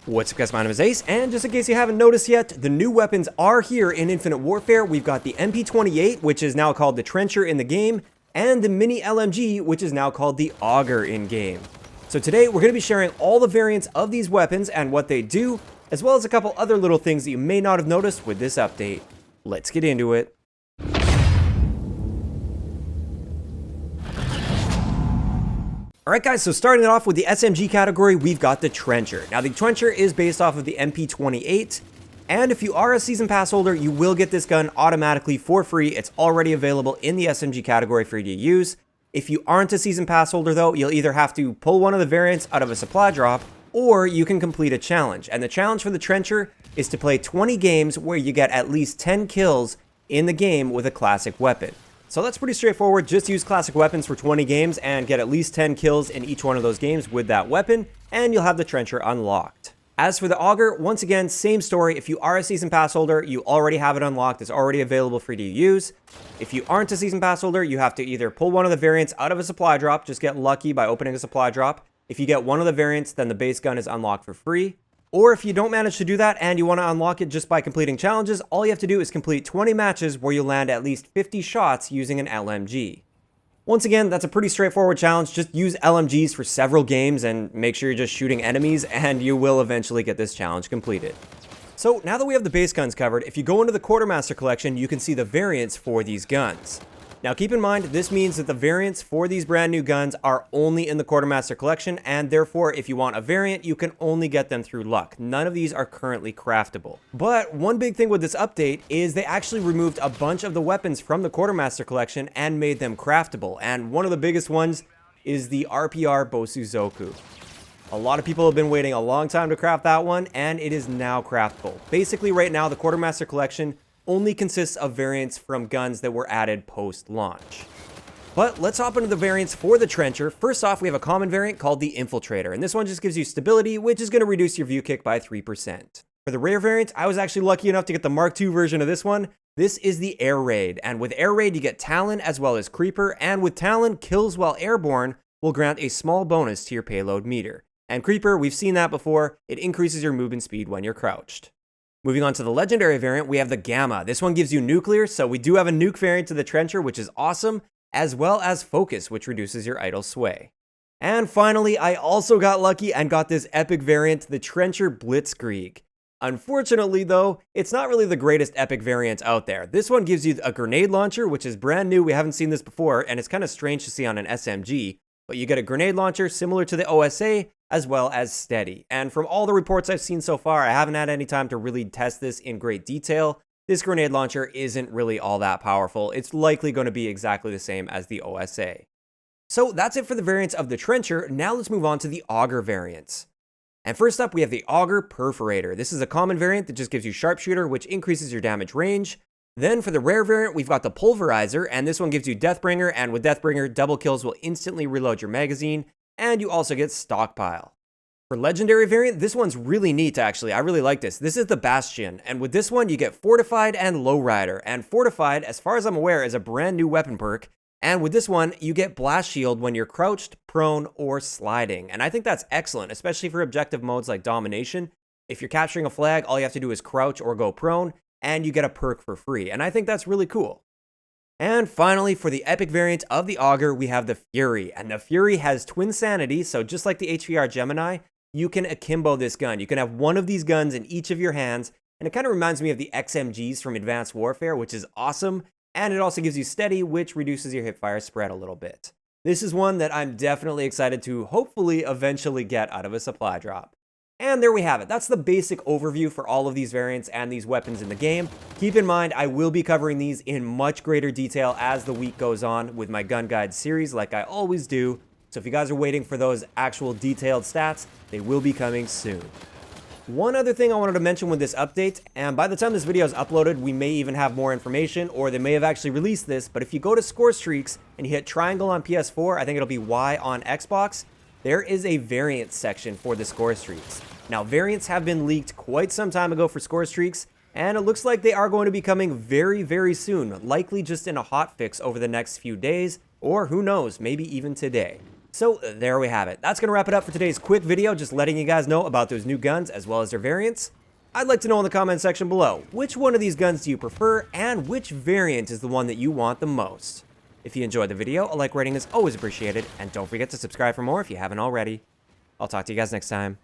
What's up guys, my name is Ace, and just in case you haven't noticed yet, the new weapons are here in Infinite Warfare. We've got the MP28, which is now called the Trencher in the game, and the Mini LMG, which is now called the Auger in game. So today, we're going to be sharing all the variants of these weapons and what they do, as well as a couple other little things that you may not have noticed with this update. Let's get into it. Alright guys, so starting it off with the SMG category, we've got the Trencher. Now the Trencher is based off of the MP28, and if you are a Season Pass holder, you will get this gun automatically for free. It's already available in the SMG category for you to use. If you aren't a Season Pass holder though, you'll either have to pull one of the variants out of a supply drop, or you can complete a challenge. And the challenge for the Trencher is to play 20 games where you get at least 10 kills in the game with a classic weapon. So that's pretty straightforward. Just use classic weapons for 20 games and get at least 10 kills in each one of those games with that weapon, and you'll have the Trencher unlocked. As for the Auger, once again, same story. If you are a Season Pass holder, you already have it unlocked. It's already available for you to use. If you aren't a Season Pass holder, you have to either pull one of the variants out of a supply drop, just get lucky by opening a supply drop. If you get one of the variants, then the base gun is unlocked for free. Or if you don't manage to do that and you want to unlock it just by completing challenges, all you have to do is complete 20 matches where you land at least 50 shots using an LMG. Once again, that's a pretty straightforward challenge. Just use LMGs for several games and make sure you're just shooting enemies, and you will eventually get this challenge completed. So now that we have the base guns covered, if you go into the Quartermaster collection, you can see the variants for these guns. Now keep in mind, this means that the variants for these brand new guns are only in the Quartermaster collection, and therefore if you want a variant, you can only get them through luck. None of these are currently craftable. But one big thing with this update is they actually removed a bunch of the weapons from the Quartermaster collection and made them craftable, and one of the biggest ones is the RPR Bosuzoku. A lot of people have been waiting a long time to craft that one, and it is now craftable. Basically right now, the Quartermaster collection only consists of variants from guns that were added post-launch. But let's hop into the variants for the Trencher. First off, we have a common variant called the Infiltrator, and this one just gives you stability, which is going to reduce your view kick by 3%. For the rare variant, I was actually lucky enough to get the Mark II version of this one. This is the Air Raid, and with Air Raid you get Talon as well as Creeper, and with Talon, kills while airborne will grant a small bonus to your payload meter. And Creeper, we've seen that before, it increases your movement speed when you're crouched. Moving on to the legendary variant, we have the Gamma. This one gives you nuclear, so we do have a nuke variant to the Trencher, which is awesome, as well as Focus, which reduces your idle sway. And finally, I also got lucky and got this epic variant, the Trencher Blitzkrieg. Unfortunately though, it's not really the greatest epic variant out there. This one gives you a grenade launcher, which is brand new, we haven't seen this before, and it's kind of strange to see on an SMG. But you get a grenade launcher similar to the OSA, as well as steady. And from all the reports I've seen so far, I haven't had any time to really test this in great detail. This grenade launcher isn't really all that powerful. It's likely going to be exactly the same as the OSA. So that's it for the variants of the Trencher. Now let's move on to the Auger variants. And first up, we have the Auger Perforator. This is a common variant that just gives you Sharpshooter, which increases your damage range. Then for the rare variant, we've got the Pulverizer, and this one gives you Deathbringer, and with Deathbringer, double kills will instantly reload your magazine, and you also get Stockpile. For legendary variant, this one's really neat actually, I really like this. This is the Bastion, and with this one you get Fortified and Lowrider, and Fortified, as far as I'm aware, is a brand new weapon perk, and with this one, you get Blast Shield when you're crouched, prone, or sliding, and I think that's excellent, especially for objective modes like Domination. If you're capturing a flag, all you have to do is crouch or go prone, and you get a perk for free, and I think that's really cool. And finally, for the epic variant of the Auger, we have the Fury, and the Fury has Twin Sanity, so just like the HVR Gemini, you can akimbo this gun. You can have one of these guns in each of your hands, and it kind of reminds me of the XMGs from Advanced Warfare, which is awesome, and it also gives you steady, which reduces your hipfire spread a little bit. This is one that I'm definitely excited to hopefully eventually get out of a supply drop. And there we have it. That's the basic overview for all of these variants and these weapons in the game. Keep in mind, I will be covering these in much greater detail as the week goes on with my gun guide series, like I always do. So if you guys are waiting for those actual detailed stats, they will be coming soon. One other thing I wanted to mention with this update, and by the time this video is uploaded, we may even have more information, or they may have actually released this, but if you go to Score Streaks and you hit triangle on PS4, I think it'll be Y on Xbox, there is a variant section for the Score Streaks. Now, variants have been leaked quite some time ago for Score Streaks, and it looks like they are going to be coming very, very soon, likely just in a hotfix over the next few days, or who knows, maybe even today. So there we have it. That's going to wrap it up for today's quick video, just letting you guys know about those new guns as well as their variants. I'd like to know in the comment section below, which one of these guns do you prefer and which variant is the one that you want the most? If you enjoyed the video, a like rating is always appreciated, and don't forget to subscribe for more if you haven't already. I'll talk to you guys next time.